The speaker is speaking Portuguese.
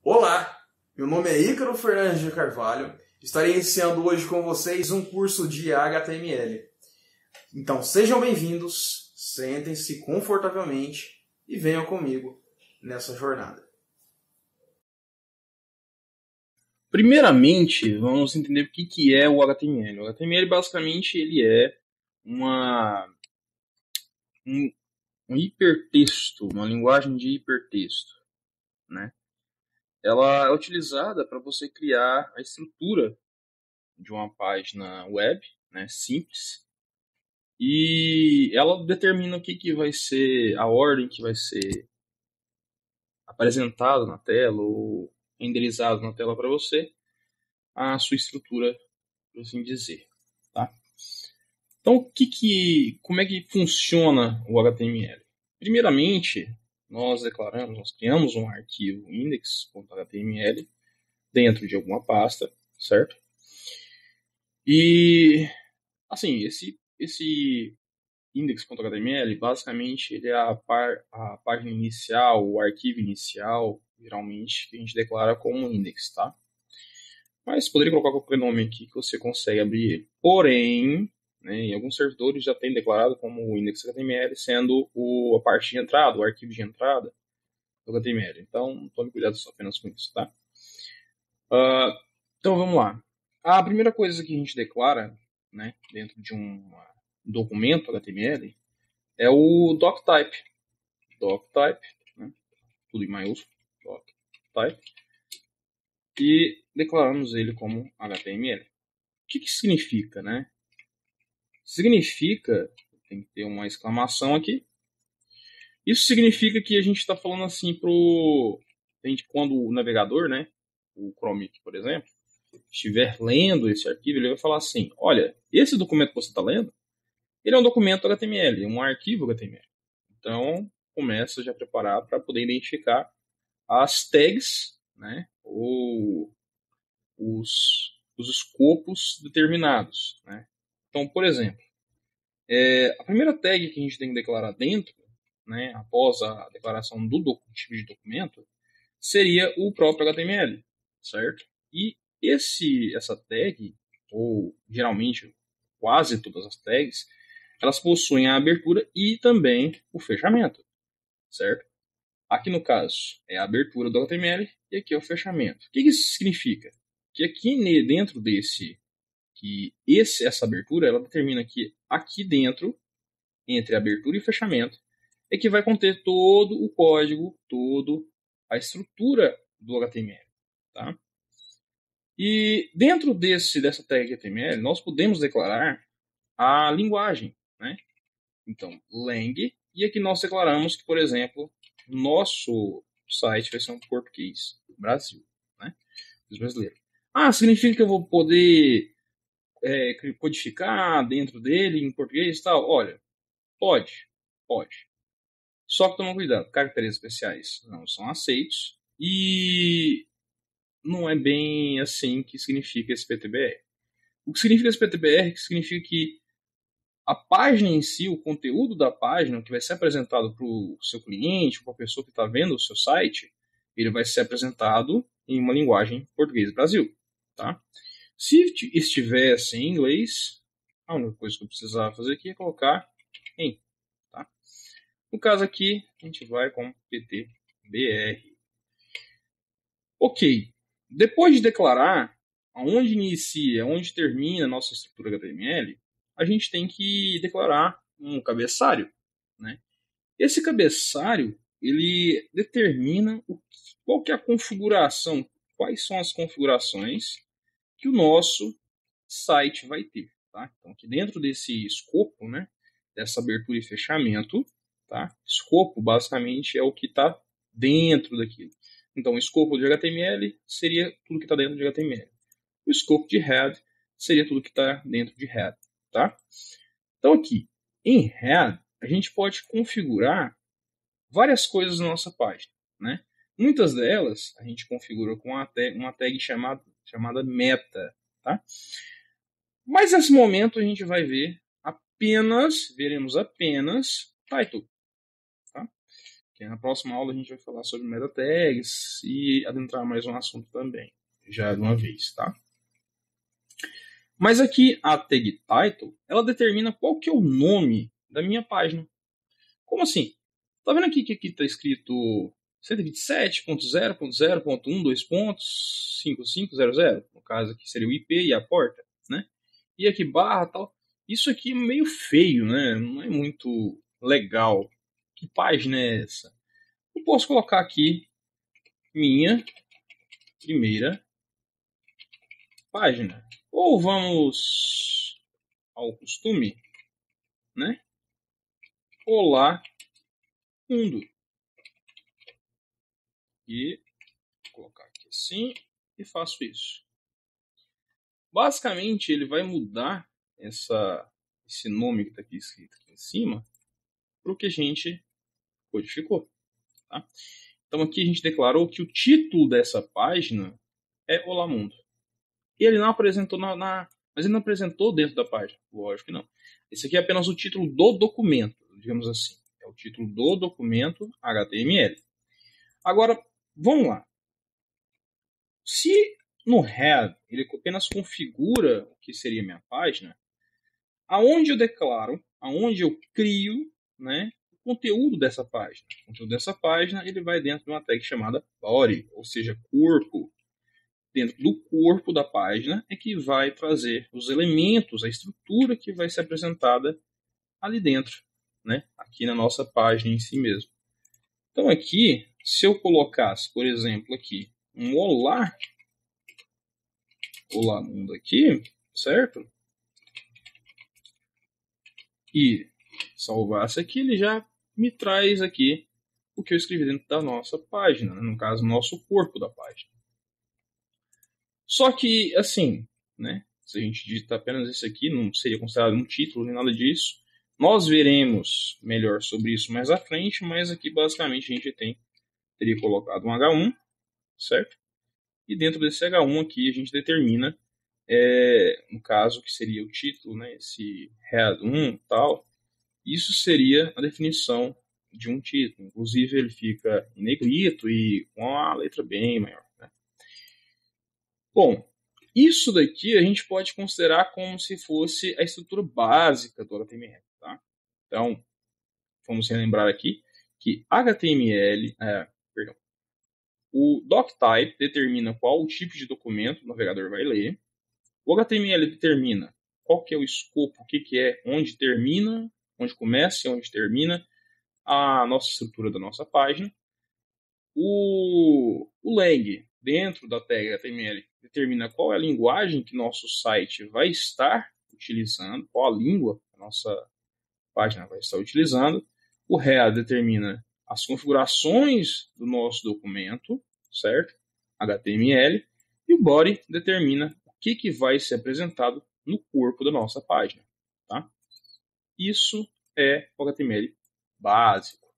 Olá, meu nome é Ícaro Fernandes de Carvalho. Estarei iniciando hoje com vocês um curso de HTML. Então sejam bem-vindos, sentem-se confortavelmente e venham comigo nessa jornada. Primeiramente, vamos entender o que é o HTML. O HTML basicamente ele é um hipertexto, uma linguagem de hipertexto, né? Ela é utilizada para você criar a estrutura de uma página web, né, simples, e ela determina o que vai ser a ordem que vai ser apresentado na tela ou renderizado na tela para você, a sua estrutura, por assim dizer, tá? Então, como é que funciona o HTML? Primeiramente, nós criamos um arquivo index.html dentro de alguma pasta, certo? E, assim, esse index.html, basicamente, ele é a página inicial, o arquivo inicial, geralmente, que a gente declara como index, tá? Mas poderia colocar qualquer nome aqui que você consegue abrir ele. Porém, né, em alguns servidores já tem declarado como o index.html sendo a parte de entrada, o arquivo de entrada do HTML. Então, tome cuidado apenas com isso, tá? Então, vamos lá. A primeira coisa que a gente declara, né, dentro de um documento HTML é o doctype. Doctype, né, tudo em maiúsculo, doctype. E declaramos ele como HTML. O que significa, né? Significa, tem que ter uma exclamação aqui. Isso significa que a gente está falando assim quando o navegador, né, o Chrome, por exemplo, estiver lendo esse arquivo, ele vai falar assim: olha, esse documento que você está lendo, ele é um documento HTML, um arquivo HTML. Então, começa já a preparar para poder identificar as tags, né, ou os escopos determinados, né? Então, por exemplo, a primeira tag que a gente tem que declarar dentro, né, após a declaração do tipo de documento, seria o próprio HTML, certo? E essa tag, ou geralmente quase todas as tags, elas possuem a abertura e também o fechamento, certo? Aqui no caso é a abertura do HTML e aqui é o fechamento. O que isso significa? Que aqui dentro essa abertura, ela determina que aqui dentro, entre abertura e fechamento, é que vai conter todo o código, toda a estrutura do HTML, tá? E dentro dessa tag HTML, nós podemos declarar a linguagem, né? Então, lang, e aqui nós declaramos que, por exemplo, nosso site vai ser um português Brasil, né? Brasileiro. Significa que eu vou poder codificar dentro dele em português e tal? Olha, pode. Só que toma cuidado, caracteres especiais não são aceitos e não é bem assim que significa esse PTBR. O que significa esse PTBR significa que a página em si, o conteúdo da página que vai ser apresentado para o seu cliente, para a pessoa que está vendo o seu site, ele vai ser apresentado em uma linguagem português Brasil, tá? Se estivesse em inglês, a única coisa que eu precisava fazer aqui é colocar em, tá? No caso aqui, a gente vai com PTBR. Ok. Depois de declarar aonde inicia, onde termina a nossa estrutura HTML, a gente tem que declarar um cabeçalho, né? Esse cabeçalho, ele determina qual que é a configuração, quais são as configurações que o nosso site vai ter, tá? Então, aqui dentro desse escopo, né, dessa abertura e fechamento, tá? Escopo, basicamente, é o que está dentro daquilo. Então, o escopo de HTML seria tudo que está dentro de HTML. O escopo de head seria tudo que está dentro de head, tá? Então, aqui, em head, a gente pode configurar várias coisas na nossa página, né? Muitas delas a gente configura com uma tag chamada meta, tá? Mas nesse momento a gente vai veremos apenas title, tá? Porque na próxima aula a gente vai falar sobre meta tags e adentrar mais um assunto também, já de uma vez, tá? Mas aqui a tag title, ela determina qual que é o nome da minha página. Como assim? Tá vendo aqui que aqui está escrito 127.0.0.1.2.5500? No caso aqui seria o IP e a porta, né? E aqui barra tal. Isso aqui é meio feio, né? Não é muito legal. Que página é essa? Eu posso colocar aqui minha primeira página. Ou vamos ao costume, né? Olá, mundo. E vou colocar aqui assim e faço isso. Basicamente, ele vai mudar esse nome que está aqui escrito aqui em cima para o que a gente codificou. Tá? Então aqui a gente declarou que o título dessa página é Olá Mundo. E ele não apresentou mas ele não apresentou dentro da página. Lógico que não. Esse aqui é apenas o título do documento, digamos assim. É o título do documento HTML. Agora, vamos lá. Se no head ele apenas configura o que seria minha página, aonde eu declaro, aonde eu crio, né, o conteúdo dessa página. O conteúdo dessa página ele vai dentro de uma tag chamada body, ou seja, corpo. Dentro do corpo da página é que vai trazer os elementos, a estrutura que vai ser apresentada ali dentro, né? Aqui na nossa página em si mesmo. Então aqui, se eu colocasse, por exemplo, aqui um olá mundo aqui, certo? E salvasse aqui, ele já me traz aqui o que eu escrevi dentro da nossa página, né? No caso, nosso corpo da página. Só que, assim, né, se a gente digitar apenas isso aqui, não seria considerado um título nem nada disso. Nós veremos melhor sobre isso mais à frente, mas aqui basicamente a gente teria colocado um H1, certo? E dentro desse H1 aqui a gente determina, no caso que seria o título, né, esse head1 e tal, isso seria a definição de um título. Inclusive ele fica em negrito e com a letra bem maior. Bom, isso daqui a gente pode considerar como se fosse a estrutura básica do HTML. Tá? Então, vamos relembrar aqui que o doctype determina qual o tipo de documento o navegador vai ler. O HTML determina qual que é o escopo, o que é, onde termina, onde começa e onde termina a nossa estrutura da nossa página. O lang, dentro da tag HTML, determina qual é a linguagem que nosso site vai estar utilizando, qual a língua que a nossa página vai estar utilizando. O head determina as configurações do nosso documento, certo? HTML. E o body determina o que vai ser apresentado no corpo da nossa página. Tá? Isso é o HTML básico.